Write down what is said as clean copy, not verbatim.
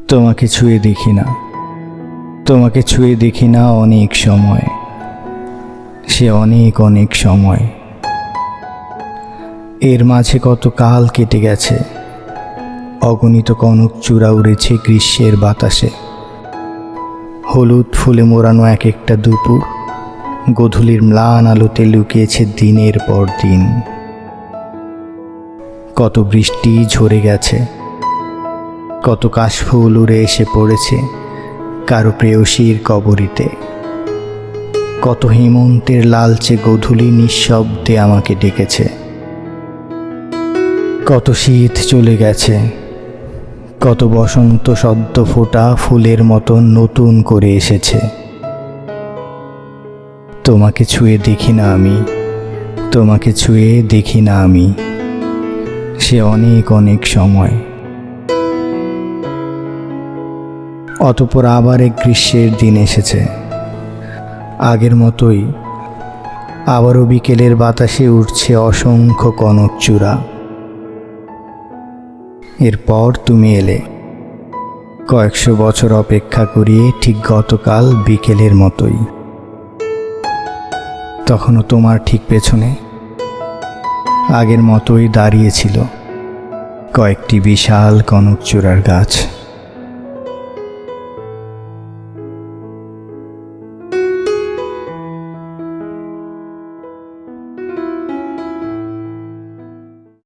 তোমাকে ছুঁয়ে দেখি না, তোমাকে ছুঁয়ে দেখি না অনেক সময়, সে অনেক অনেক সময়। এর মাঝে কত কাল কেটে গেছে, অগণিত কনক চূড়া উড়েছে গ্রীষ্মের বাতাসে। হলুদ ফুলে মোড়ানো এক একটা দুপুর গোধূলির ম্লান আলোতে লুকিয়েছে দিনের পর দিন। কত বৃষ্টি ঝরে গেছে, কত কাশফুল উড়ে এসে পড়েছে কারো প্রেয়সীর কবরিতে। কত হেমন্তের লালচে গোধূলি নিঃশব্দে আমাকে ডেকেছে। কত শীত চলে গেছে, কত বসন্ত সদ্য ফোটা ফুলের মতন নতুন করে এসেছে। তোমাকে ছুঁয়ে দেখি না আমি, তোমাকে ছুঁয়ে দেখি না আমি, সে অনেক অনেক সময়। অতঃপর আবার এক গ্রীষ্মের দিন এসেছে, আগের মতোই আবারও বিকেলের বাতাসে উঠছে অসংখ্য কনক চূড়া। এরপর তুমি এলে, কয়েকশো বছর অপেক্ষা করিয়ে ঠিক গতকাল বিকেলের মতোই। তখনও তোমার ঠিক পেছনে আগের মতোই দাঁড়িয়েছিল কয়েকটি বিশাল কনক চূড়ার গাছ।